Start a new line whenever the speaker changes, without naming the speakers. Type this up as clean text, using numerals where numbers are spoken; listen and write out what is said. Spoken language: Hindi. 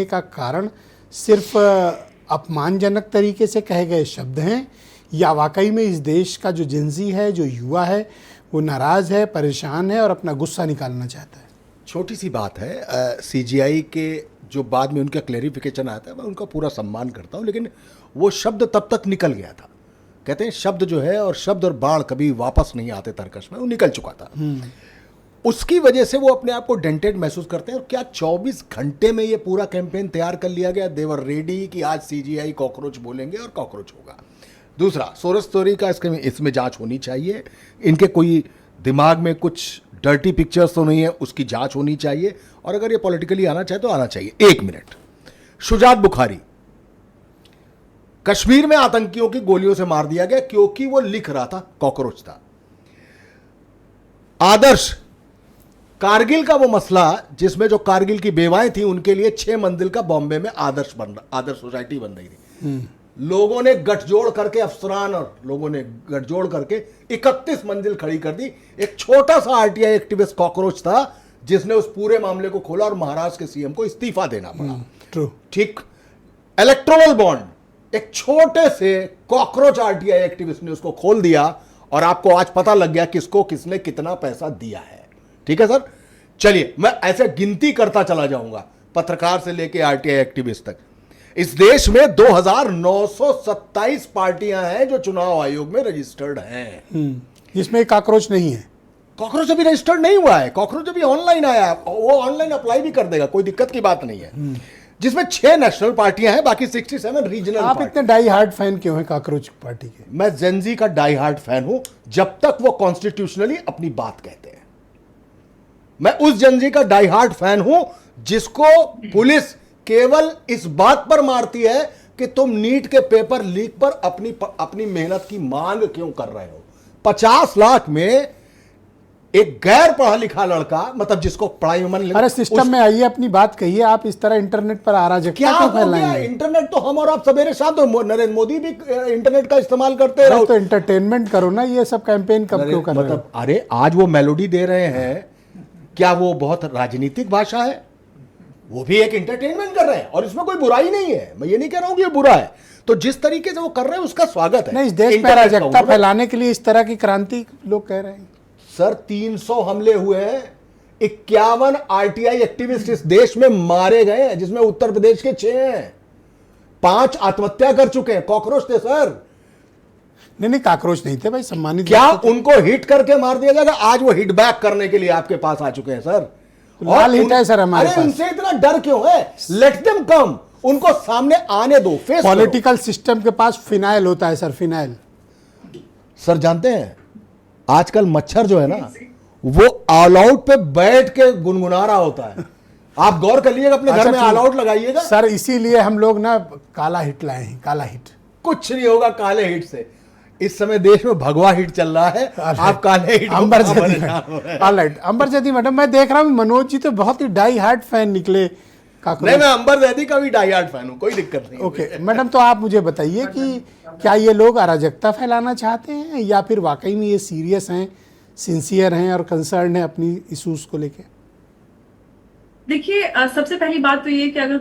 का कारण सिर्फ अपमानजनक तरीके से कहे गए शब्द हैं या वाकई में इस देश का जो जिंजी है, जो युवा है, वो नाराज़ है, परेशान है और अपना गुस्सा निकालना चाहता है?
छोटी सी बात है। सीजीआई के जो बाद में उनका क्लेरिफिकेशन आता है, मैं उनका पूरा सम्मान करता हूँ, लेकिन वो शब्द तब तक निकल गया था। कहते हैं शब्द जो है, और शब्द और बाण कभी वापस नहीं आते तर्कश में, वो निकल चुका था। उसकी वजह से वो अपने आप को डेंटेड महसूस करते हैं। और क्या 24 घंटे में ये पूरा कैंपेन तैयार कर लिया गया? देवर रेडी कि आज सीजीआई कॉकरोच बोलेंगे और कॉकरोच होगा। दूसरा, सोरस स्टोरी का इसमें जांच होनी चाहिए। इनके कोई दिमाग में कुछ डर्टी पिक्चर्स तो नहीं है, उसकी जांच होनी चाहिए। और अगर ये पॉलिटिकली आना चाहे तो आना चाहिए। 1 मिनट, शुजात बुखारी कश्मीर में आतंकियों की गोलियों से मार दिया गया क्योंकि वो लिख रहा था कॉकरोच था। आदर्श, कारगिल का वो मसला जिसमें जो कारगिल की बेवाएं थी उनके लिए 6 मंजिल का बॉम्बे में आदर्श सोसाइटी बन रही थी। लोगों ने गठजोड़ करके, अफसरान और लोगों ने गठजोड़ करके 31 मंजिल खड़ी कर दी। एक छोटा सा आरटीआई एक्टिविस्ट कॉकरोच था जिसने उस पूरे मामले को खोला और महाराष्ट्र के सीएम को इस्तीफा देना पड़ा। ठीक, इलेक्टोरल बॉन्ड, एक छोटे से कॉकरोच आरटीआई एक्टिविस्ट ने उसको खोल दिया और आपको आज पता लग गया किसको किसने कितना पैसा दिया है। ठीक है सर, चलिए मैं ऐसे गिनती करता चला जाऊंगा, पत्रकार से लेके आरटीआई एक्टिविस्ट तक। इस देश में 2927 पार्टियां हैं जो चुनाव आयोग में रजिस्टर्ड हैं,
जिसमें कॉकरोच नहीं है।
कॉकरोच अभी रजिस्टर्ड नहीं हुआ है, कॉकरोच अभी ऑनलाइन आया, वो ऑनलाइन अप्लाई भी कर देगा, कोई दिक्कत की बात नहीं है। जिसमें 6 नेशनल पार्टियां हैं, बाकी 67 रीजनल।
आप इतने डाई हार्ड फैन क्यों हैं कॉकरोच पार्टी के?
मैं जेनजी का डाई हार्ड फैन हूं जब तक वो कॉन्स्टिट्यूशनली अपनी बात कहते हैं। मैं उस जेनजी का डाई हार्ड फैन हूं जिसको पुलिस केवल इस बात पर मारती है कि तुम नीट के पेपर लीक पर अपनी मेहनत की मांग क्यों कर रहे हो। 50 लाख में एक गैर पढ़ा लिखा लड़का, मतलब जिसको पढ़ाई में मन,
अरे सिस्टम में आइए, अपनी बात कहिए। आप इस तरह इंटरनेट पर अराजकता क्यों फैलाएंगे?
इंटरनेट तो हम और आप सवेरे शाम, तो नरेंद्र मोदी भी इंटरनेट का इस्तेमाल करते रहो।
तो एंटरटेनमेंट करो ना, ये सब कैंपेन कब क्यों कर रहे हो?
अरे आज वो मेलोडी दे रहे हैं, क्या वो बहुत राजनीतिक भाषा है? वो भी एक एंटरटेनमेंट कर रहे हैं और इसमें कोई बुराई नहीं है। मैं ये नहीं कह रहा हूं कि ये बुरा है। तो जिस तरीके से वो कर रहे हैं उसका स्वागत है।
नहीं, इस देश में अराजकता फैलाने के लिए इस तरह की क्रांति लोग कह रहे हैं।
सर 300 हमले हुए हैं, 51 आरटीआई एक्टिविस्ट इस देश में मारे गए हैं, जिसमें उत्तर प्रदेश के 6 हैं। 5 आत्महत्या कर चुके हैं। कॉकरोच थे सर।
नहीं, कॉकरोच नहीं थे भाई, सम्मानित।
क्या उनको हिट करके मार दिया जाएगा? आज वो हिट बैक करने के लिए आपके पास आ चुके हैं सर।
लाल हिट है सर हमारे पास।
उनसे इतना डर क्यों है? लेट देम कम, उनको सामने आने दो। फेस
पॉलिटिकल सिस्टम के पास फिनाइल होता है सर, फिनाइल।
सर जानते हैं आजकल मच्छर जो है ना, वो ऑल आउट पे बैठ के गुनगुना रहा होता है। आप गौर कर लीजिएगा, अपने घर में ऑल आउट लगाइएगा
सर। इसीलिए हम लोग ना काला हिट लाए हैं। काला हिट
कुछ नहीं होगा काले हिट से। इस समय देश में भगवा हिट चल रहा है, आप काले हिट।
अंबर जैदी मैडम, मैं देख रहा हूँ मनोज जी तो बहुत ही डाई हार्ड फैन निकले।
नहीं, मैं अंबर जैदी का भी डाई हार्ड फैन हूँ, कोई दिक्कत नहीं।
ओके मैडम, तो आप मुझे बताइए कि क्या ये लोग अराजकता फैलाना चाहते हैं या फिर वाकई में ये सीरियस हैं, सिंसियर हैं और कंसर्न हैं अपनी इशूज को लेके?
देखिए, सबसे पहली बात तो ये कि अगर